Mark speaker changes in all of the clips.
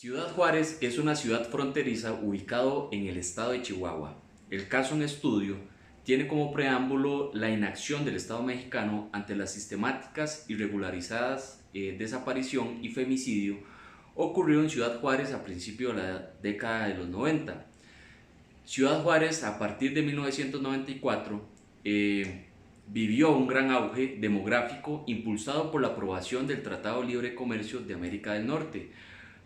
Speaker 1: Ciudad Juárez es una ciudad fronteriza ubicado en el estado de Chihuahua. El caso en estudio tiene como preámbulo la inacción del Estado mexicano ante las sistemáticas y regularizadas desaparición y femicidio ocurrido en Ciudad Juárez a principios de la década de los 90. Ciudad Juárez, a partir de 1994, vivió un gran auge demográfico impulsado por la aprobación del Tratado de Libre Comercio de América del Norte,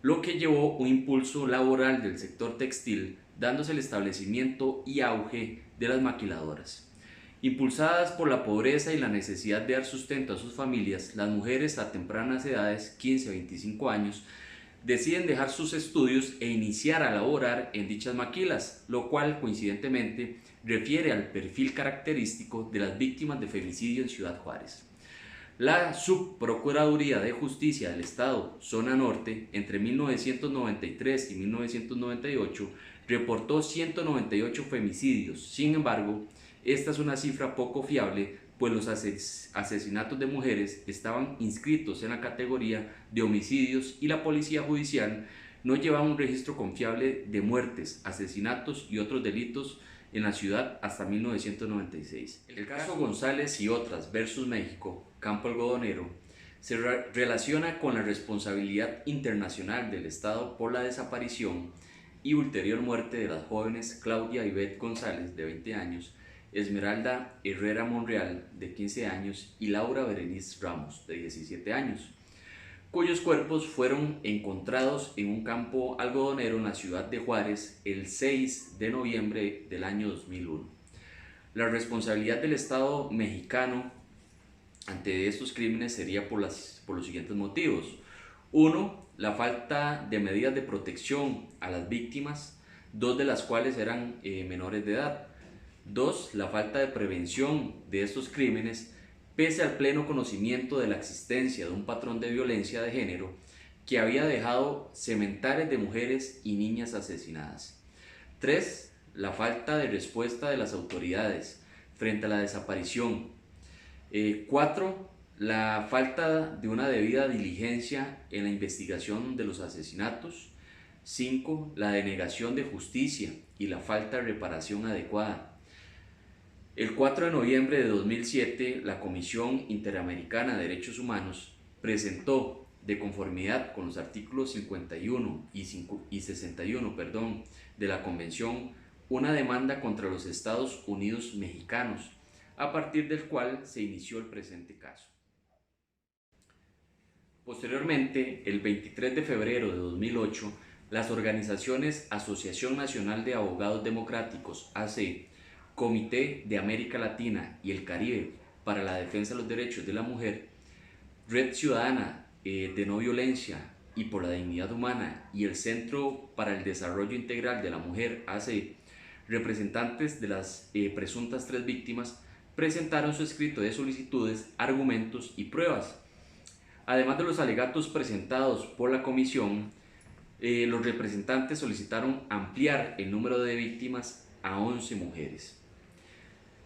Speaker 1: lo que llevó un impulso laboral del sector textil, dándose el establecimiento y auge de las maquiladoras. Impulsadas por la pobreza y la necesidad de dar sustento a sus familias, las mujeres a tempranas edades, 15 a 25 años, deciden dejar sus estudios e iniciar a laborar en dichas maquilas, lo cual coincidentemente refiere al perfil característico de las víctimas de femicidio en Ciudad Juárez. La Subprocuraduría de Justicia del Estado, Zona Norte, entre 1993 y 1998, reportó 198 femicidios. Sin embargo, esta es una cifra poco fiable, pues los asesinatos de mujeres estaban inscritos en la categoría de homicidios y la Policía Judicial no llevaba un registro confiable de muertes, asesinatos y otros delitos en la ciudad hasta 1996. El caso González y otras versus México, Campo Algodonero, se relaciona con la responsabilidad internacional del Estado por la desaparición y ulterior muerte de las jóvenes Claudia Ivette González, de 20 años, Esmeralda Herrera Monreal, de 15 años, y Laura Berenice Ramos, de 17 años, cuyos cuerpos fueron encontrados en un campo algodonero en la ciudad de Juárez el 6 de noviembre del año 2001. La responsabilidad del Estado mexicano ante estos crímenes sería por los siguientes motivos. Uno, la falta de medidas de protección a las víctimas, dos de las cuales eran menores de edad. Dos, la falta de prevención de estos crímenes, pese al pleno conocimiento de la existencia de un patrón de violencia de género que había dejado centenares de mujeres y niñas asesinadas. 3. La falta de respuesta de las autoridades frente a la desaparición. 4. La falta de una debida diligencia en la investigación de los asesinatos. 5. La denegación de justicia y la falta de reparación adecuada. El 4 de noviembre de 2007, la Comisión Interamericana de Derechos Humanos presentó, de conformidad con los artículos 51 y 61 de la Convención, una demanda contra los Estados Unidos mexicanos, a partir del cual se inició el presente caso. Posteriormente, el 23 de febrero de 2008, las organizaciones Asociación Nacional de Abogados Democráticos, AC, Comité de América Latina y el Caribe para la Defensa de los Derechos de la Mujer, Red Ciudadana de No Violencia y por la Dignidad Humana y el Centro para el Desarrollo Integral de la Mujer, AC, representantes de las presuntas 3 víctimas, presentaron su escrito de solicitudes, argumentos y pruebas. Además de los alegatos presentados por la comisión, los representantes solicitaron ampliar el número de víctimas a 11 mujeres.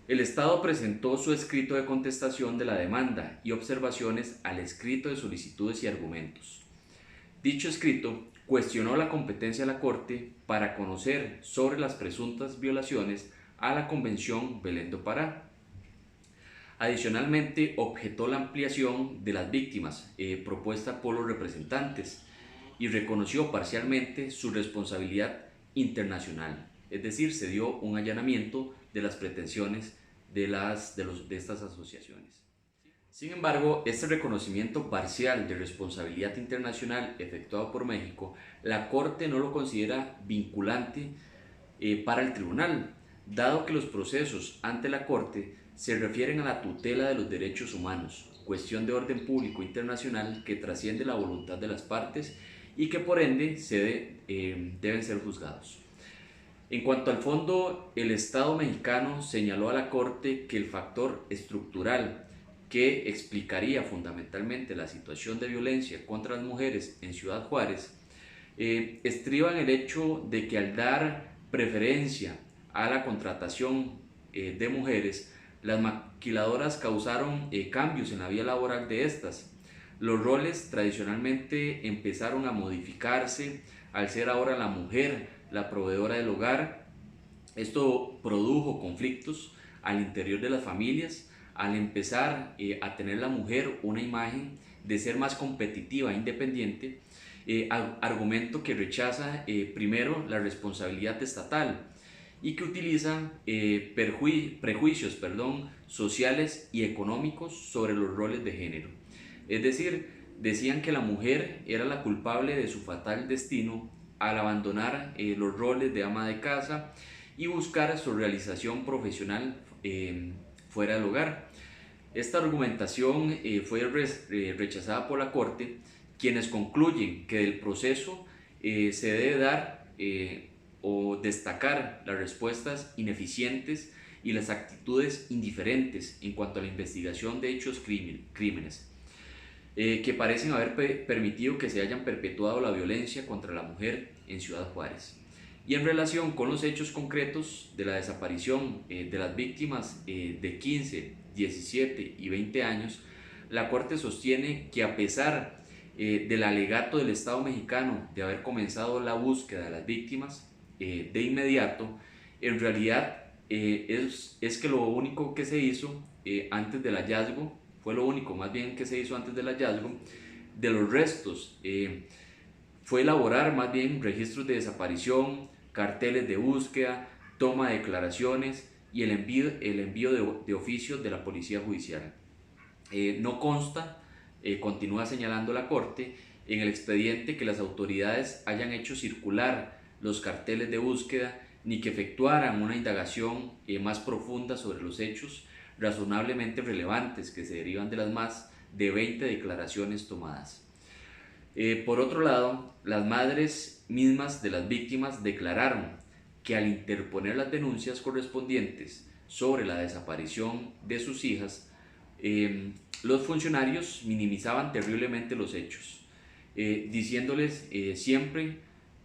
Speaker 1: El Estado presentó su escrito de contestación de la demanda y observaciones al escrito de solicitudes y argumentos. Dicho escrito cuestionó la competencia de la Corte para conocer sobre las presuntas violaciones a la Convención Belén do Pará. Adicionalmente, objetó la ampliación de las víctimas propuesta por los representantes y reconoció parcialmente su responsabilidad internacional, es decir, se dio un allanamiento de las pretensiones de estas asociaciones. Sin embargo, este reconocimiento parcial de responsabilidad internacional efectuado por México, la Corte no lo considera vinculante para el tribunal, dado que los procesos ante la Corte se refieren a la tutela de los derechos humanos, cuestión de orden público internacional que trasciende la voluntad de las partes y que por ende deben ser juzgados. En cuanto al fondo, el Estado mexicano señaló a la Corte que el factor estructural que explicaría fundamentalmente la situación de violencia contra las mujeres en Ciudad Juárez estriba en el hecho de que al dar preferencia a la contratación de mujeres, las maquiladoras causaron cambios en la vida laboral de estas. Los roles tradicionalmente empezaron a modificarse al ser ahora la mujer la proveedora del hogar. Esto produjo conflictos al interior de las familias al empezar a tener la mujer una imagen de ser más competitiva e independiente, argumento que rechaza primero la responsabilidad estatal y que utiliza prejuicios sociales y económicos sobre los roles de género. Es decir, decían que la mujer era la culpable de su fatal destino al abandonar los roles de ama de casa y buscar su realización profesional fuera del hogar. Esta argumentación fue rechazada por la Corte, quienes concluyen que del proceso se debe dar o destacar las respuestas ineficientes y las actitudes indiferentes en cuanto a la investigación de hechos crímenes, que parecen haber permitido que se hayan perpetuado la violencia contra la mujer en Ciudad Juárez. Y en relación con los hechos concretos de la desaparición de las víctimas de 15, 17 y 20 años, la Corte sostiene que a pesar del alegato del Estado mexicano de haber comenzado la búsqueda de las víctimas de inmediato, en realidad es que lo único que se hizo antes del hallazgo, fue lo único más bien que se hizo antes del hallazgo de los restos, fue elaborar más bien registros de desaparición, carteles de búsqueda, toma de declaraciones y el envío de oficios de la Policía Judicial. No consta, continúa señalando la Corte, en el expediente que las autoridades hayan hecho circular los carteles de búsqueda ni que efectuaran una indagación más profunda sobre los hechos razonablemente relevantes que se derivan de las más de 20 declaraciones tomadas. Por otro lado, las madres mismas de las víctimas declararon que al interponer las denuncias correspondientes sobre la desaparición de sus hijas, los funcionarios minimizaban terriblemente los hechos, diciéndoles siempre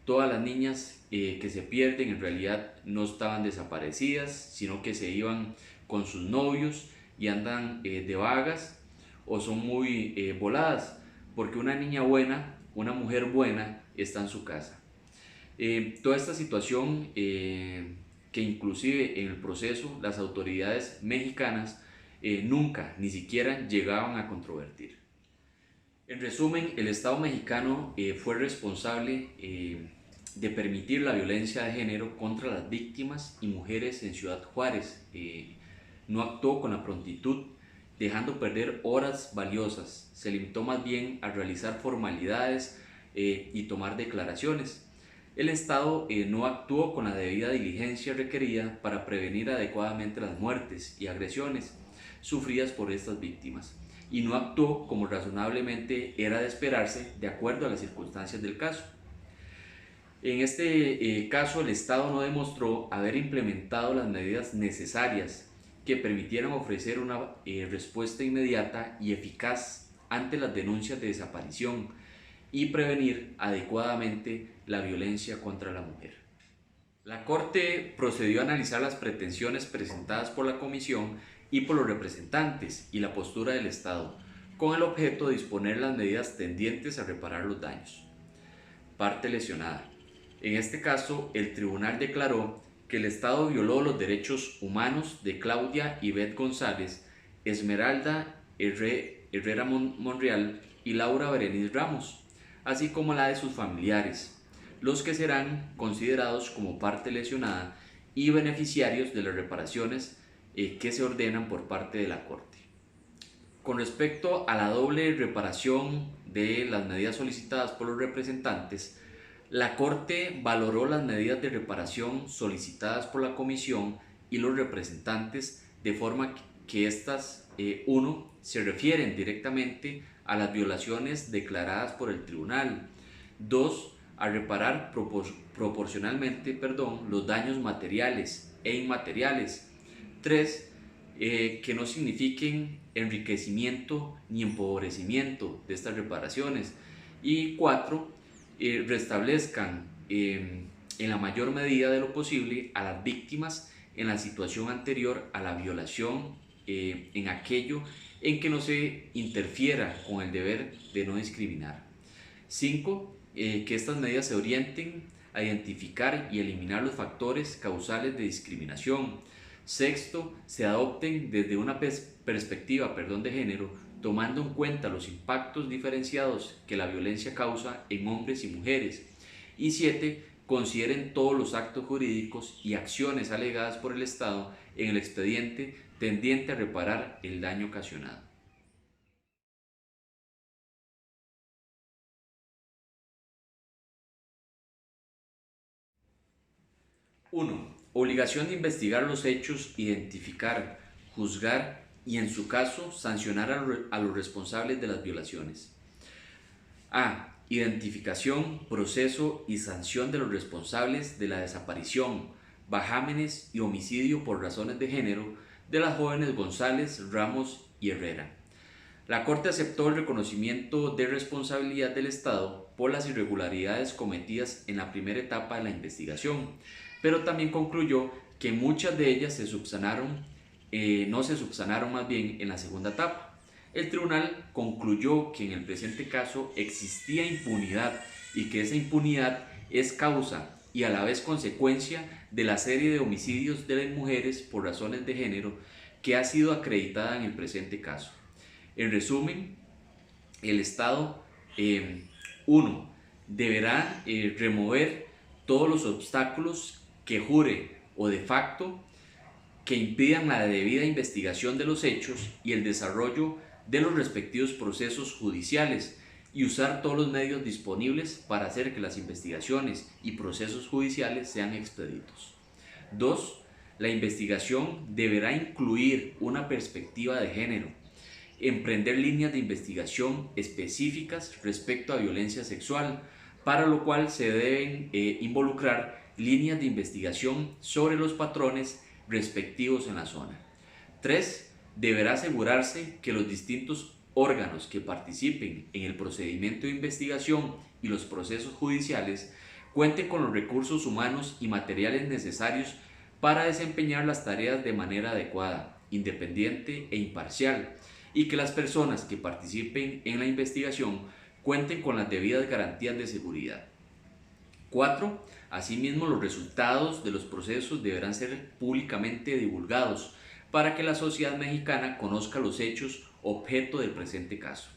Speaker 1: todas las niñas que se pierden en realidad no estaban desaparecidas, sino que se iban con sus novios y andan de vagas o son muy voladas, porque una niña buena, una mujer buena está en su casa. Toda esta situación que inclusive en el proceso las autoridades mexicanas nunca, ni siquiera llegaban a controvertir. En resumen, el Estado mexicano fue responsable de permitir la violencia de género contra las víctimas y mujeres en Ciudad Juárez. No actuó con la prontitud, dejando perder horas valiosas. Se limitó más bien a realizar formalidades y tomar declaraciones. El Estado no actuó con la debida diligencia requerida para prevenir adecuadamente las muertes y agresiones sufridas por estas víctimas, y no actuó como razonablemente era de esperarse de acuerdo a las circunstancias del caso. En este caso, el Estado no demostró haber implementado las medidas necesarias que permitieran ofrecer una respuesta inmediata y eficaz ante las denuncias de desaparición y prevenir adecuadamente la violencia contra la mujer. La Corte procedió a analizar las pretensiones presentadas por la Comisión y por los representantes y la postura del Estado, con el objeto de disponer las medidas tendientes a reparar los daños. Parte lesionada. En este caso, el tribunal declaró que el Estado violó los derechos humanos de Claudia Ivette González, Esmeralda Herrera Monreal y Laura Berenice Ramos, así como la de sus familiares, los que serán considerados como parte lesionada y beneficiarios de las reparaciones que se ordenan por parte de la Corte. Con respecto a la doble reparación de las medidas solicitadas por los representantes, la Corte valoró las medidas de reparación solicitadas por la Comisión y los representantes de forma que éstas, uno, se refieren directamente a las violaciones declaradas por el tribunal, dos, a reparar proporcionalmente los daños materiales e inmateriales, tres, que no signifiquen enriquecimiento ni empobrecimiento de estas reparaciones, y cuatro, restablezcan en la mayor medida de lo posible a las víctimas en la situación anterior a la violación, en aquello en que no se interfiera con el deber de no discriminar. 5. que estas medidas se orienten a identificar y eliminar los factores causales de discriminación. Sexto, se adopten desde una perspectiva de género, tomando en cuenta los impactos diferenciados que la violencia causa en hombres y mujeres. Y 7, consideren todos los actos jurídicos y acciones alegadas por el Estado en el expediente tendiente a reparar el daño ocasionado. 1. Obligación de investigar los hechos, identificar, juzgar y, en su caso, sancionar a los responsables de las violaciones. A. Identificación, proceso y sanción de los responsables de la desaparición, vejámenes y homicidio por razones de género de las jóvenes González, Ramos y Herrera. La Corte aceptó el reconocimiento de responsabilidad del Estado por las irregularidades cometidas en la primera etapa de la investigación, pero también concluyó que muchas de ellas no se subsanaron más bien en la segunda etapa. El tribunal concluyó que en el presente caso existía impunidad y que esa impunidad es causa y a la vez consecuencia de la serie de homicidios de las mujeres por razones de género que ha sido acreditada en el presente caso. En resumen, el Estado, 1. Deberá remover todos los obstáculos que jure o de facto que impidan la debida investigación de los hechos y el desarrollo de los respectivos procesos judiciales y usar todos los medios disponibles para hacer que las investigaciones y procesos judiciales sean expeditos. 2. La investigación deberá incluir una perspectiva de género, emprender líneas de investigación específicas respecto a violencia sexual, para lo cual se deben involucrar líneas de investigación sobre los patrones respectivos en la zona. 3. Deberá asegurarse que los distintos órganos que participen en el procedimiento de investigación y los procesos judiciales cuenten con los recursos humanos y materiales necesarios para desempeñar las tareas de manera adecuada, independiente e imparcial, y que las personas que participen en la investigación cuenten con las debidas garantías de seguridad. 4. Asimismo, los resultados de los procesos deberán ser públicamente divulgados para que la sociedad mexicana conozca los hechos objeto del presente caso.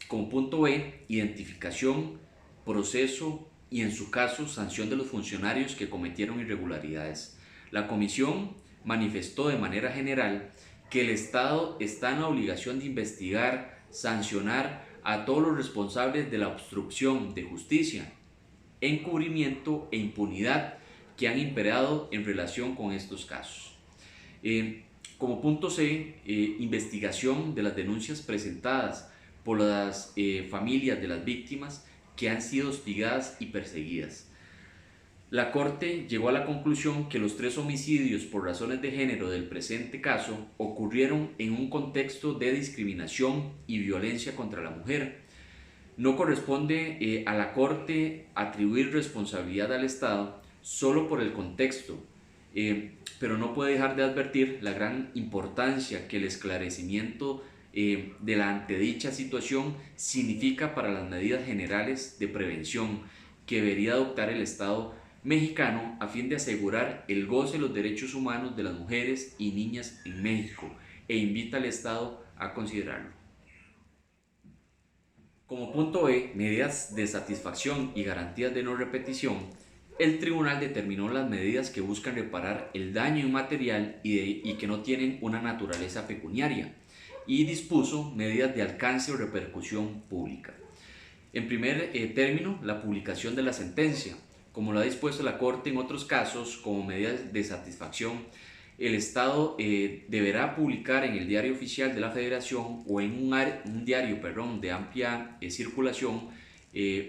Speaker 1: Como punto B, identificación, proceso y, en su caso, sanción de los funcionarios que cometieron irregularidades. La comisión manifestó de manera general que el Estado está en la obligación de investigar, sancionar a todos los responsables de la obstrucción de justicia, encubrimiento e impunidad que han imperado en relación con estos casos. Como punto C, investigación de las denuncias presentadas por las familias de las víctimas que han sido hostigadas y perseguidas. La Corte llegó a la conclusión que los 3 homicidios por razones de género del presente caso ocurrieron en un contexto de discriminación y violencia contra la mujer. No corresponde a la Corte atribuir responsabilidad al Estado solo por el contexto, pero no puede dejar de advertir la gran importancia que el esclarecimiento de la antedicha situación significa para las medidas generales de prevención que debería adoptar el Estado mexicano a fin de asegurar el goce de los derechos humanos de las mujeres y niñas en México, e invita al Estado a considerarlo. Como punto B, medidas de satisfacción y garantías de no repetición, el tribunal determinó las medidas que buscan reparar el daño inmaterial y que no tienen una naturaleza pecuniaria, y dispuso medidas de alcance o repercusión pública. En primer término, la publicación de la sentencia. Como lo ha dispuesto la Corte en otros casos, como medidas de satisfacción, el Estado deberá publicar en el Diario Oficial de la Federación o en un diario de amplia circulación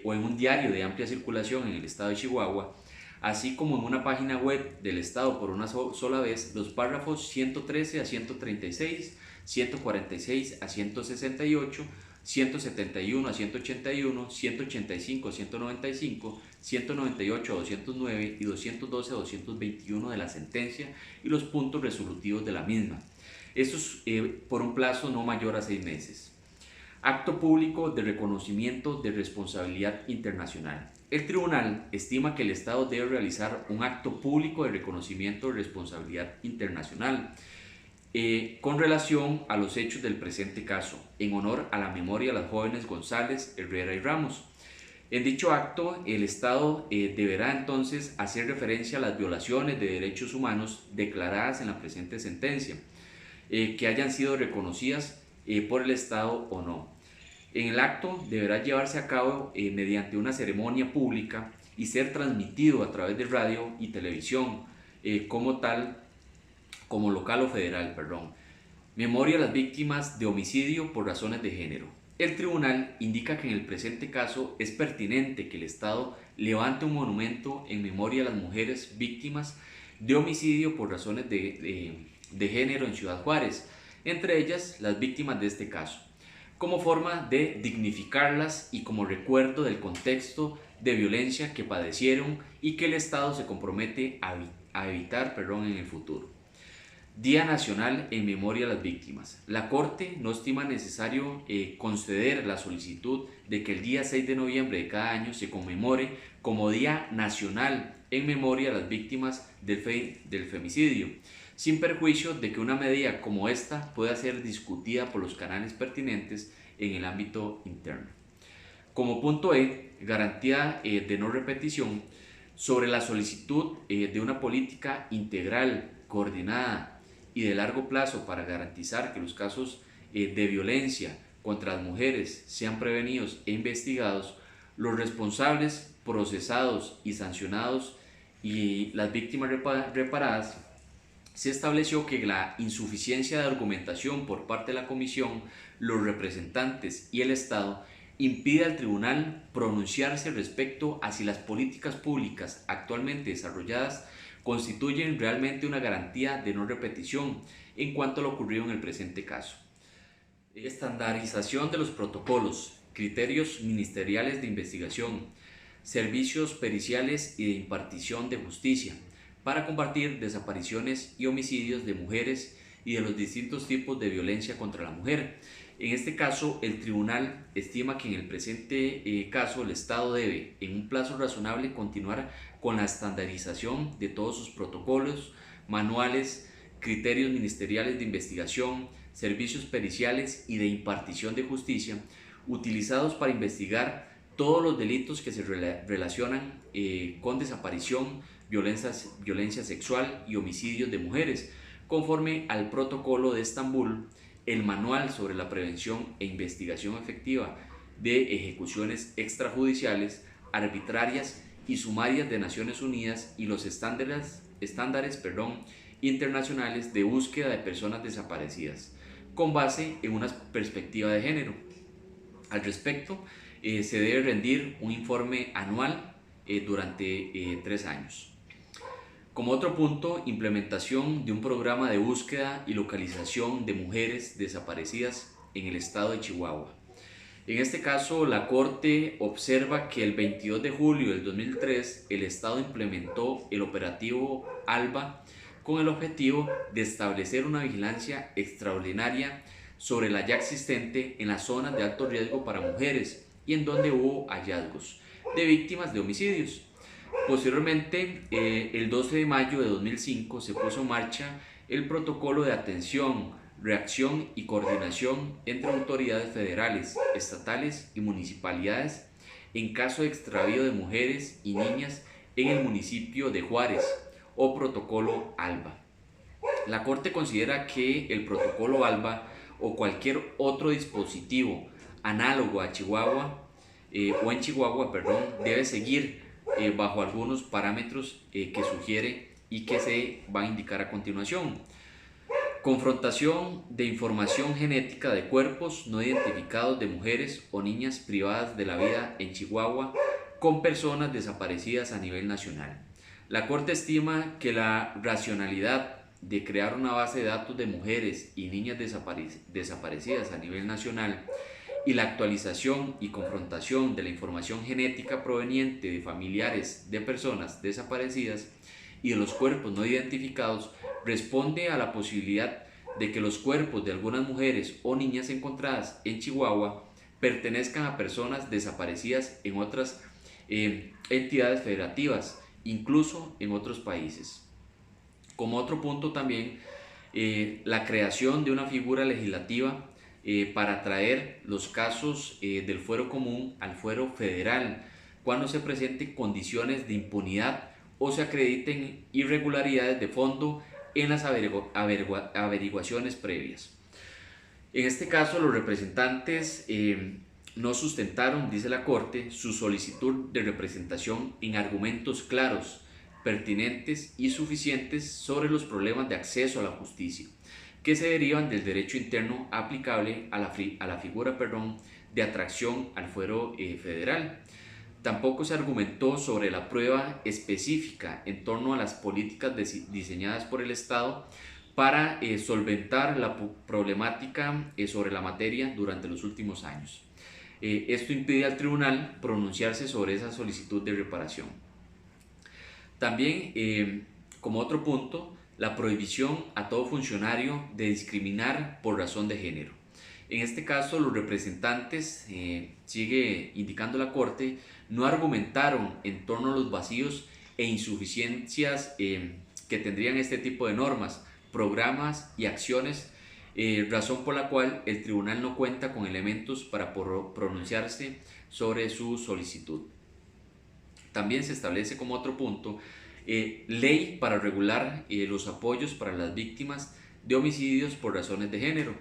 Speaker 1: o en un diario de amplia circulación en el Estado de Chihuahua, así como en una página web del Estado por una sola vez, los párrafos 113 a 136, 146 a 168, 171 a 181, 185 a 195, 198 a 209 y 212 a 221 de la sentencia y los puntos resolutivos de la misma. Esto es por un plazo no mayor a 6 meses. acto público de reconocimiento de responsabilidad internacional. El tribunal estima que el Estado debe realizar un acto público de reconocimiento de responsabilidad internacional con relación a los hechos del presente caso, en honor a la memoria de las jóvenes González, Herrera y Ramos. En dicho acto, el Estado deberá entonces hacer referencia a las violaciones de derechos humanos declaradas en la presente sentencia, que hayan sido reconocidas por el Estado o no. En el acto deberá llevarse a cabo mediante una ceremonia pública y ser transmitido a través de radio y televisión como local o federal, Memoria a las víctimas de homicidio por razones de género. El tribunal indica que en el presente caso es pertinente que el Estado levante un monumento en memoria a las mujeres víctimas de homicidio por razones de género en Ciudad Juárez, entre ellas las víctimas de este caso, como forma de dignificarlas y como recuerdo del contexto de violencia que padecieron y que el Estado se compromete a evitar en el futuro. Día Nacional en Memoria a las Víctimas. La Corte no estima necesario conceder la solicitud de que el día 6 de noviembre de cada año se conmemore como Día Nacional en Memoria a las Víctimas del femicidio, sin perjuicio de que una medida como esta pueda ser discutida por los canales pertinentes en el ámbito interno. Como punto E, garantía de no repetición, sobre la solicitud de una política integral, coordinada y de largo plazo para garantizar que los casos de violencia contra las mujeres sean prevenidos e investigados, los responsables, procesados y sancionados y las víctimas reparadas, se estableció que la insuficiencia de argumentación por parte de la Comisión, los representantes y el Estado impide al tribunal pronunciarse respecto a si las políticas públicas actualmente desarrolladas constituyen realmente una garantía de no repetición en cuanto a lo ocurrido en el presente caso. Estandarización de los protocolos, criterios ministeriales de investigación, servicios periciales y de impartición de justicia para combatir desapariciones y homicidios de mujeres y de los distintos tipos de violencia contra la mujer. En este caso, el tribunal estima que en el presente caso el Estado debe, en un plazo razonable, continuar con la estandarización de todos sus protocolos, manuales, criterios ministeriales de investigación, servicios periciales y de impartición de justicia, utilizados para investigar todos los delitos que se relacionan con desaparición, violencia sexual y homicidios de mujeres, conforme al Protocolo de Estambul, el Manual sobre la Prevención e Investigación Efectiva de Ejecuciones Extrajudiciales, Arbitrarias y Sumarias de Naciones Unidas y los estándares internacionales de búsqueda de personas desaparecidas, con base en una perspectiva de género. Al respecto, se debe rendir un informe anual durante 3 años. Como otro punto, implementación de un programa de búsqueda y localización de mujeres desaparecidas en el estado de Chihuahua. En este caso, la Corte observa que el 22 de julio del 2003 el Estado implementó el operativo ALBA con el objetivo de establecer una vigilancia extraordinaria sobre la ya existente en las zonas de alto riesgo para mujeres y en donde hubo hallazgos de víctimas de homicidios. Posteriormente, el 12 de mayo de 2005 se puso en marcha el protocolo de atención, reacción y coordinación entre autoridades federales, estatales y municipalidades en caso de extravío de mujeres y niñas en el municipio de Juárez, o protocolo ALBA. La Corte considera que el protocolo ALBA o cualquier otro dispositivo análogo a Chihuahua debe seguir bajo algunos parámetros que sugiere y que se va a indicar a continuación. Confrontación de información genética de cuerpos no identificados de mujeres o niñas privadas de la vida en Chihuahua con personas desaparecidas a nivel nacional. La Corte estima que la racionalidad de crear una base de datos de mujeres y niñas desaparecidas a nivel nacional y la actualización y confrontación de la información genética proveniente de familiares de personas desaparecidas y de los cuerpos no identificados responde a la posibilidad de que los cuerpos de algunas mujeres o niñas encontradas en Chihuahua pertenezcan a personas desaparecidas en otras entidades federativas, incluso en otros países. Como otro punto también, la creación de una figura legislativa para traer los casos del fuero común al fuero federal cuando se presenten condiciones de impunidad o se acrediten irregularidades de fondo en las averiguaciones previas. En este caso, los representantes no sustentaron, dice la Corte, su solicitud de representación en argumentos claros, pertinentes y suficientes sobre los problemas de acceso a la justicia, que se derivan del derecho interno aplicable a la figura de atracción al fuero federal. Tampoco se argumentó sobre la prueba específica en torno a las políticas diseñadas por el Estado para solventar la problemática sobre la materia durante los últimos años. Esto impide al tribunal pronunciarse sobre esa solicitud de reparación. También, como otro punto, la prohibición a todo funcionario de discriminar por razón de género. En este caso, los representantes, sigue indicando la Corte, no argumentaron en torno a los vacíos e insuficiencias que tendrían este tipo de normas, programas y acciones, razón por la cual el tribunal no cuenta con elementos para pronunciarse sobre su solicitud. También se establece como otro punto ley para regular los apoyos para las víctimas de homicidios por razones de género.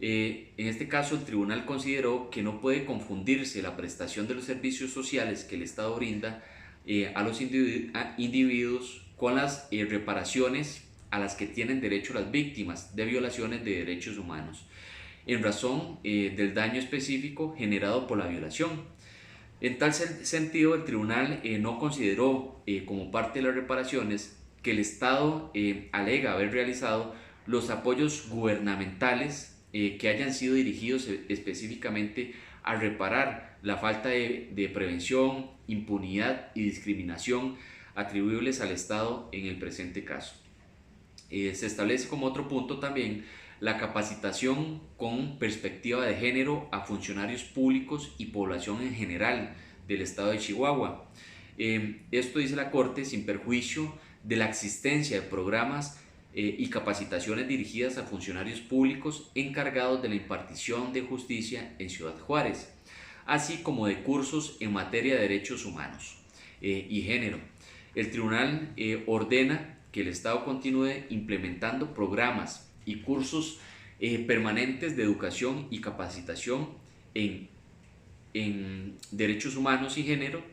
Speaker 1: En este caso, el tribunal consideró que no puede confundirse la prestación de los servicios sociales que el Estado brinda a los individuos con las reparaciones a las que tienen derecho las víctimas de violaciones de derechos humanos, en razón del daño específico generado por la violación. En tal sentido, el tribunal no consideró como parte de las reparaciones que el Estado alega haber realizado los apoyos gubernamentales que hayan sido dirigidos específicamente a reparar la falta de prevención, impunidad y discriminación atribuibles al Estado en el presente caso. Se establece como otro punto también la capacitación con perspectiva de género a funcionarios públicos y población en general del Estado de Chihuahua. Esto dice la Corte sin perjuicio de la existencia de programas y capacitaciones dirigidas a funcionarios públicos encargados de la impartición de justicia en Ciudad Juárez, así como de cursos en materia de derechos humanos y género. El tribunal ordena que el Estado continúe implementando programas y cursos permanentes de educación y capacitación en derechos humanos y género.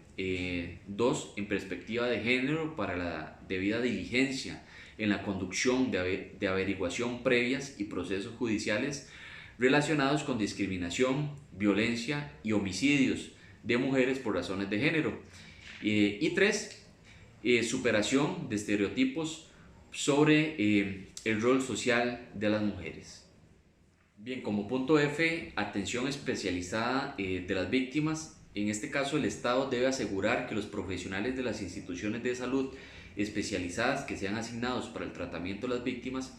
Speaker 1: 2. En perspectiva de género para la debida diligencia en la conducción de averiguación previas y procesos judiciales relacionados con discriminación, violencia y homicidios de mujeres por razones de género. Y 3. Superación de estereotipos sobre el rol social de las mujeres. Bien, como punto F, atención especializada de las víctimas. En este caso, el Estado debe asegurar que los profesionales de las instituciones de salud especializadas que sean asignados para el tratamiento de las víctimas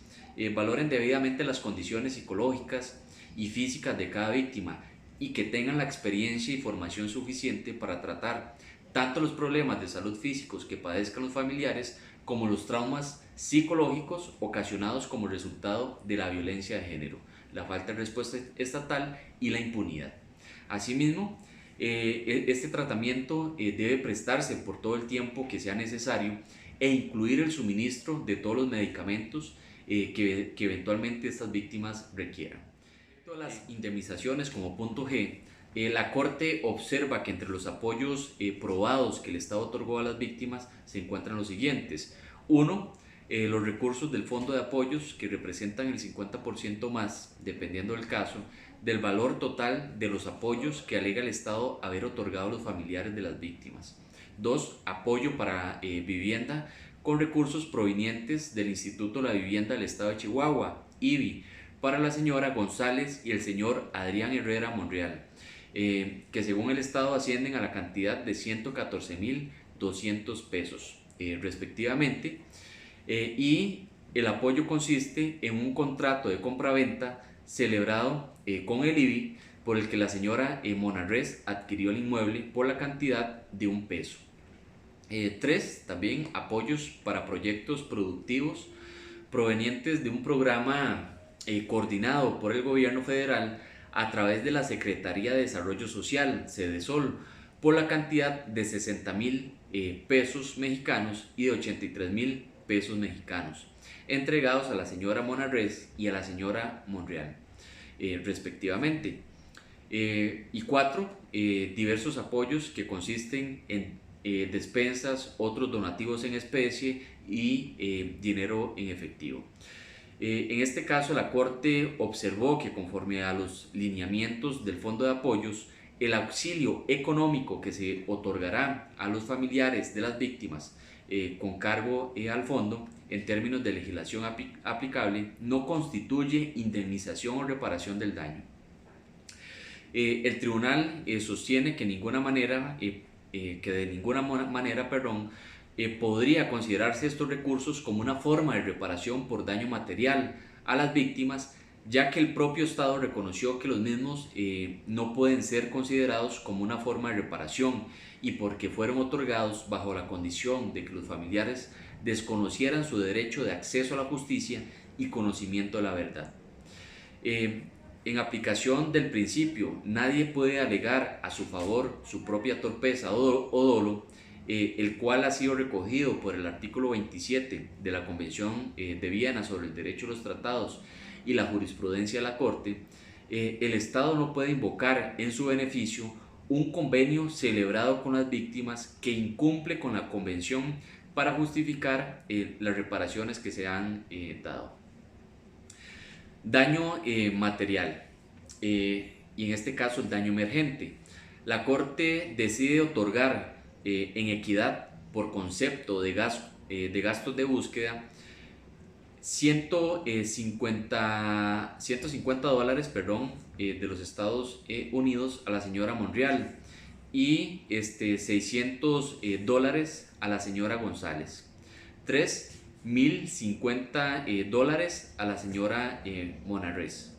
Speaker 1: valoren debidamente las condiciones psicológicas y físicas de cada víctima y que tengan la experiencia y formación suficiente para tratar tanto los problemas de salud físicos que padezcan los familiares como los traumas psicológicos ocasionados como resultado de la violencia de género, la falta de respuesta estatal y la impunidad. Asimismo, este tratamiento debe prestarse por todo el tiempo que sea necesario e incluir el suministro de todos los medicamentos que eventualmente estas víctimas requieran. Todas las indemnizaciones como punto G, la Corte observa que entre los apoyos probados que el Estado otorgó a las víctimas se encuentran los siguientes. 1. Los recursos del Fondo de Apoyos, que representan el 50% más, dependiendo del caso, del valor total de los apoyos que alega el Estado haber otorgado a los familiares de las víctimas. 2. Apoyo para vivienda con recursos provenientes del Instituto de la Vivienda del Estado de Chihuahua, IVI, para la señora González y el señor Adrián Herrera Monreal, que según el Estado ascienden a la cantidad de 114,200 pesos respectivamente, y el apoyo consiste en un contrato de compraventa celebrado con el IBI por el que la señora Monarrez adquirió el inmueble por la cantidad de $1. 3. También apoyos para proyectos productivos provenientes de un programa coordinado por el gobierno federal a través de la Secretaría de Desarrollo Social, Sedesol, por la cantidad de 60,000 pesos mexicanos y de 83,000 pesos mexicanos, entregados a la señora Monarrez y a la señora Monreal, respectivamente. Y 4. Diversos apoyos que consisten en despensas, otros donativos en especie y dinero en efectivo. En este caso, la Corte observó que conforme a los lineamientos del Fondo de Apoyos, el auxilio económico que se otorgará a los familiares de las víctimas con cargo al fondo, en términos de legislación aplicable, no constituye indemnización o reparación del daño. El tribunal sostiene que de ninguna manera, podría considerarse estos recursos como una forma de reparación por daño material a las víctimas, ya que el propio Estado reconoció que los mismos no pueden ser considerados como una forma de reparación y porque fueron otorgados bajo la condición de que los familiares desconocieran su derecho de acceso a la justicia y conocimiento de la verdad. En aplicación del principio, nadie puede alegar a su favor su propia torpeza o dolo, el cual ha sido recogido por el artículo 27 de la Convención de Viena sobre el Derecho de los Tratados y la jurisprudencia de la Corte. El Estado no puede invocar en su beneficio un convenio celebrado con las víctimas que incumple con la Convención para justificar las reparaciones que se han dado. Daño material, y en este caso el daño emergente. La Corte decide otorgar en equidad por concepto de gastos de búsqueda $150 de los Estados Unidos a la señora Monreal y $600 a la señora González. 3. $1,050 a la señora Monarrez.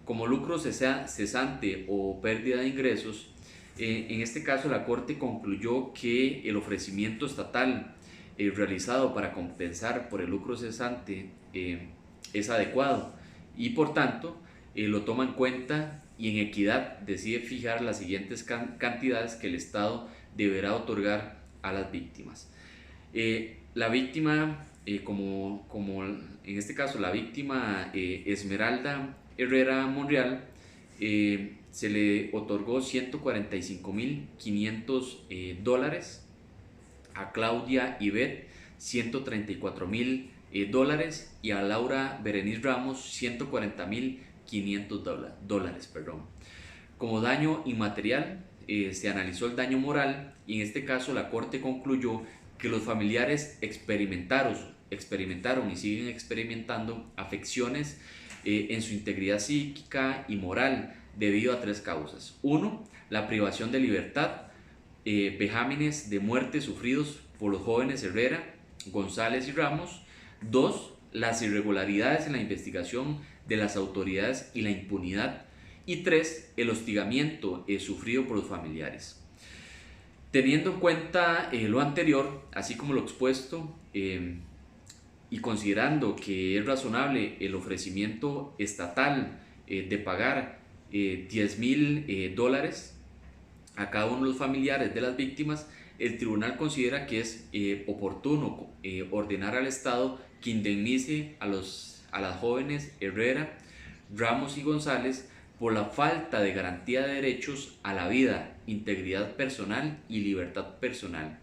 Speaker 1: Como lucro cesante o pérdida de ingresos, en este caso la Corte concluyó que el ofrecimiento estatal realizado para compensar por el lucro cesante es adecuado y por tanto lo toma en cuenta y en equidad decide fijar las siguientes cantidades que el Estado deberá otorgar a las víctimas. La víctima, como en este caso la víctima Esmeralda Herrera Monreal, se le otorgó $145,500, a Claudia Ivette $134,000 y a Laura Berenice Ramos $140,500. Como daño inmaterial, se analizó el daño moral y en este caso la Corte concluyó que los familiares experimentaron y siguen experimentando afecciones en su integridad psíquica y moral debido a 3 causas. 1. La privación de libertad, vejámenes de muerte sufridos por los jóvenes Herrera, González y Ramos. 2. Las irregularidades en la investigación de las autoridades y la impunidad. Y 3. El hostigamiento sufrido por los familiares. Teniendo en cuenta lo anterior, así como lo expuesto, y considerando que es razonable el ofrecimiento estatal de pagar $10,000 a cada uno de los familiares de las víctimas, el tribunal considera que es oportuno ordenar al Estado que indemnice a las jóvenes Herrera, Ramos y González por la falta de garantía de derechos a la vida, integridad personal y libertad personal.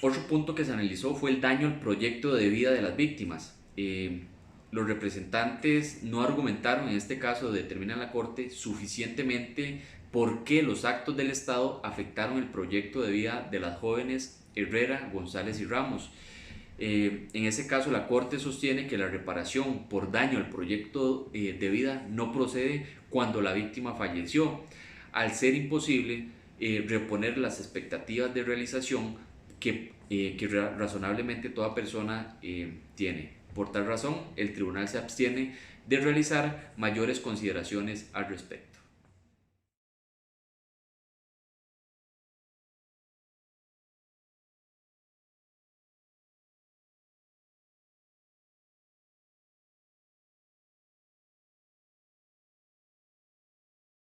Speaker 1: Otro punto que se analizó fue el daño al proyecto de vida de las víctimas. Los representantes no argumentaron, en este caso determina la Corte, suficientemente por qué los actos del Estado afectaron el proyecto de vida de las jóvenes Herrera, González y Ramos. En ese caso la Corte sostiene que la reparación por daño al proyecto de vida no procede cuando la víctima falleció, al ser imposible reponer las expectativas de realización que razonablemente toda persona tiene. Por tal razón, el tribunal se abstiene de realizar mayores consideraciones al respecto.